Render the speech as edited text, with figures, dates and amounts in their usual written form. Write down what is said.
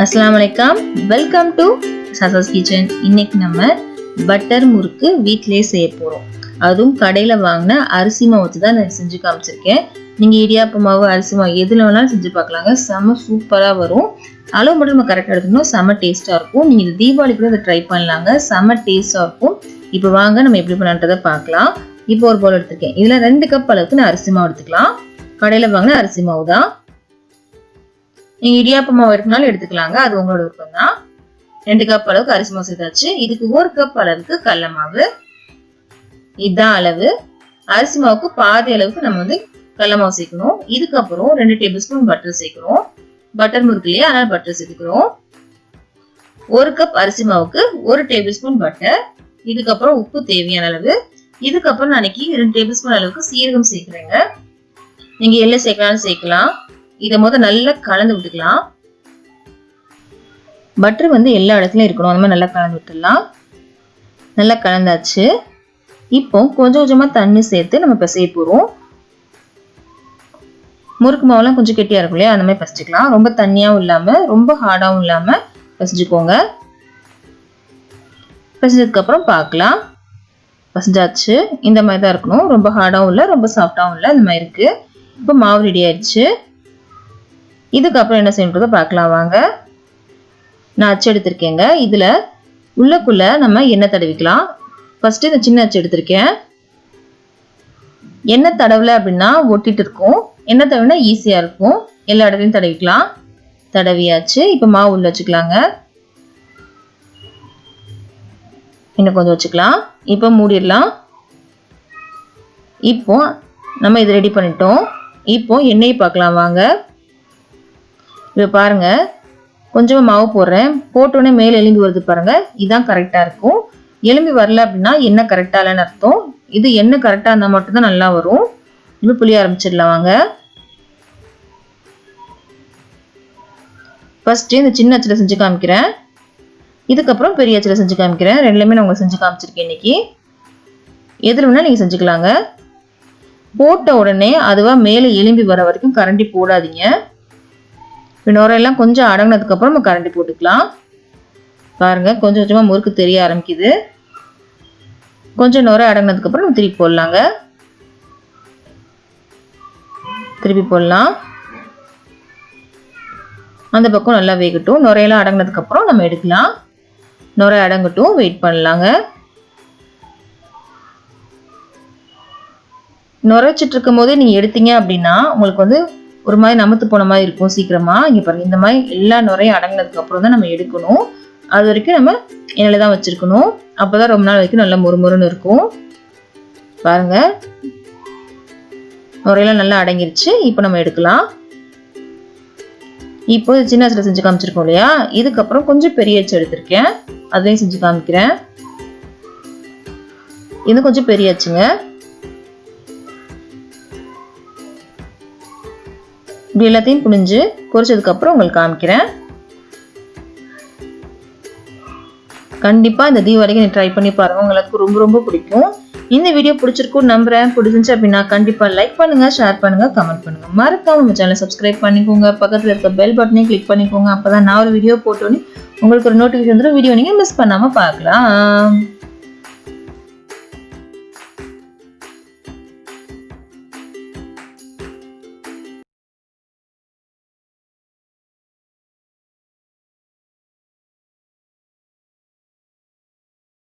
Assalamualaikum. Welcome to Shasha's Kitchen. இன்னைக்கு நம்ம butter முறுக்கு வீட்லயே செய்ய போறோம். அதுவும் கடையில வாங்கின அரிசி மாவு தான் நான் செஞ்சு காமிச்சிருக்கேன். நீங்க இடியாப்ப மாவு அரிசி மாவு எதுல வேணாலும் செஞ்சு பார்க்கலாங்க. செம சூப்பரா வரும். அளவு மட்டும் நம்ம கரெக்டா எடுக்கணும். செம டேஸ்டா இருக்கும். நீங்க இந்த தீபாவளிக்கு கூட இதை ட்ரை பண்ணலாங்க. செம டேஸ்டா இருக்கும். இப்போ வாங்க நம்ம எப்படி பண்ணலான்றதை பார்க்கலாம். இப்போ ஒரு பவுல் எடுத்துருக்கேன். இதுல 2 கப் அளவுக்கு நான் அரிசி மாவு எடுத்துக்கலாம். கடையில வாங்கின அரிசி மாவு தான். நீங்க இடியாப்ப மாவு எடுக்கனாலும் எடுத்துக்கலாங்க. அது உங்களோட விருப்பம் தான். 2 கப் அளவுக்கு அரிசி மாவு சேர்த்தாச்சு. இதுக்கு 1 கப் அளவுக்கு கடல மாவு. இதுதான் அளவு. அரிசி மாவுக்கு பாதி அளவுக்கு நம்ம கடல மாவு சேர்க்கணும். இதுக்கப்புறம் 2 டேபிள் ஸ்பூன் பட்டர் சேர்க்கிறோம். பட்டர் முறுக்கு இல்லையா, அதனால பட்டர் சேர்த்துக்கிறோம். 1 கப் அரிசி மாவுக்கு 1 டேபிள் ஸ்பூன் பட்டர். இதுக்கப்புறம் உப்பு தேவையான அளவு. இதுக்கப்புறம் நான் 2 டேபிள் ஸ்பூன் அளவுக்கு சீரகம் சேர்க்கிறேங்க. நீங்க எல்லாம் சேர்க்கலாம்னு சேர்க்கலாம். இதை நல்லா கலந்து விட்டுக்கலாம். பட்டர் எல்லா இடத்துலயும் இருக்கணும். அந்த மாதிரி நல்லா கலந்து விட்டுடலாம். நல்லா கலந்தாச்சு. இப்போ கொஞ்சம் கொஞ்சமா தண்ணி சேர்த்து நம்ம பிசைய போறோம். முறுக்கு மாவுலாம் கொஞ்சம் கெட்டியா இருக்கும் இல்லையா, அந்த மாதிரி பிசைச்சுக்கலாம். ரொம்ப தண்ணியாவும் இல்லாம ரொம்ப ஹார்டாவும் இல்லாம பிசைச்சுக்கோங்க. பிசைஞ்சதுக்கு அப்புறம் பார்க்கலாம். பிசைஞ்சாச்சு. இந்த மாதிரி தான் இருக்கணும். ரொம்ப ஹார்டாவும் இல்லை, ரொம்ப சாஃப்டாவும் இல்லை, இந்த மாதிரி இருக்கு. இப்போ மாவு ரெடி ஆயிடுச்சு. இதுக்கப்புறம் என்ன செய்யணுன்றதை பார்க்கலாம் வாங்க. நான் அச்சு எடுத்திருக்கேங்க. இதுல உள்ளக்குள்ள நம்ம எண்ணெய் தடவிக்கலாம். ஃபர்ஸ்ட் இந்த சின்ன அச்சு எடுத்திருக்கேன். எண்ணெய் தடவல அப்படின்னா ஒட்டிட்டு இருக்கும். எண்ணெய் தடவினா ஈஸியா இருக்கும். எல்லா இடத்துலையும் தடவிக்கலாம். தடவியாச்சு. இப்போ மாவு உள்ள வச்சுக்கலாங்க. இன்னும் கொஞ்சம் வச்சுக்கலாம். இப்போ மூடிடலாம். இப்போ நம்ம இது ரெடி பண்ணிட்டோம். இப்போ எண்ணெயை பார்க்கலாம் வாங்க. இப்போ பாருங்க, கொஞ்சமா மாவு போடுறேன். போட்டோடனே மேலே எலும்பி வருது பாருங்க. இதுதான் கரெக்டா இருக்கும். எலும்பி வரல அப்படின்னா எண்ணெய் கரெக்டா இல்லைன்னு அர்த்தம். இது எண்ணெய் கரெக்டா இருந்தால் மட்டும்தான் நல்லா வரும். இப்போ புளிய ஆரம்பிச்சிடலாம் வாங்க. ஃபர்ஸ்ட் இந்த சின்ன அச்சில் செஞ்சு காமிக்கிறேன். இதுக்கப்புறம் பெரிய அச்சில் செஞ்சு காமிக்கிறேன். ரெண்டுலையுமே நான் உங்களுக்கு செஞ்சு காமிச்சிருக்கேன் இன்னைக்கு. எதில் வேணா நீங்க செஞ்சுக்கலாங்க. போட்ட உடனே அதுவா மேலே எலும்பி வர வரைக்கும் கரண்டி போடாதீங்க. நுரையெல்லாம் கொஞ்சம் அடங்கினதுக்கு அப்புறம் நம்ம கரண்டி போட்டுக்கலாம். பாருங்க, கொஞ்சம் கொஞ்சமா முறுக்கு தெரிய ஆரம்பிக்குது. கொஞ்சம் நுரை அடங்கினதுக்கு அப்புறம் நம்ம திருப்பி போடலாங்க. திருப்பி போடலாம். அந்த பக்கம் நல்லா வேகட்டும். நுரையெல்லாம் அடங்கினதுக்கு அப்புறம் நம்ம எடுக்கலாம். நுரை அடங்கட்டும், வெயிட் பண்ணலாங்க. நுரைச்சிட்டு இருக்கும் போதே நீங்க எடுத்தீங்க அப்படின்னா உங்களுக்கு ஒரு மாதிரி நமத்து போன மாதிரி இருக்கும் சீக்கிரமா. இங்க பாருங்க, இந்த மாதிரி எல்லா நுரையும் அடங்கினதுக்கு அப்புறம் தான் நம்ம எடுக்கணும். அது வரைக்கும் நம்ம எண்ணெயில தான் வச்சிருக்கணும். அப்பதான் ரொம்ப நாள் வரைக்கும் நல்லா மொறுமொறுன்னு இருக்கும். பாருங்க, நுரையெல்லாம் நல்லா அடங்கிருச்சு. இப்போ நம்ம எடுக்கலாம். இப்போ சின்ன அச்சில் செஞ்சு காமிச்சிருக்கோம் இல்லையா, இதுக்கப்புறம் கொஞ்சம் பெரிய அச்சு எடுத்திருக்கேன். அதையும் செஞ்சு காமிக்கிறேன். இது கொஞ்சம் பெரிய அச்சுங்க. இப்படி எல்லாத்தையும் புழிஞ்சு பொரிச்சதுக்கு அப்புறம் உங்களுக்கு காமிக்கிறேன். கண்டிப்பா இந்த தீபாவளிக்கு நீ ட்ரை பண்ணி பாருங்க. உங்களுக்கு ரொம்ப ரொம்ப பிடிக்கும். இந்த வீடியோ பிடிச்சிருக்கும் நம்புறேன். பிடிச்சிருந்துச்சு அப்படின்னா கண்டிப்பா லைக் பண்ணுங்க, ஷேர் பண்ணுங்க, கமெண்ட் பண்ணுங்க. மறக்காம நம்ம சேனலை சப்ஸ்கிரைப் பண்ணிக்கோங்க. பக்கத்துல இருக்க பெல் பட்டனையும் கிளிக் பண்ணிக்கோங்க. அப்பதான் நான் ஒரு வீடியோ போட்டோன்னே உங்களுக்கு ஒரு நோட்டிஃபிகேஷன் வந்துடும். வீடியோ நீங்க மிஸ் பண்ணாம பார்க்கலாம்.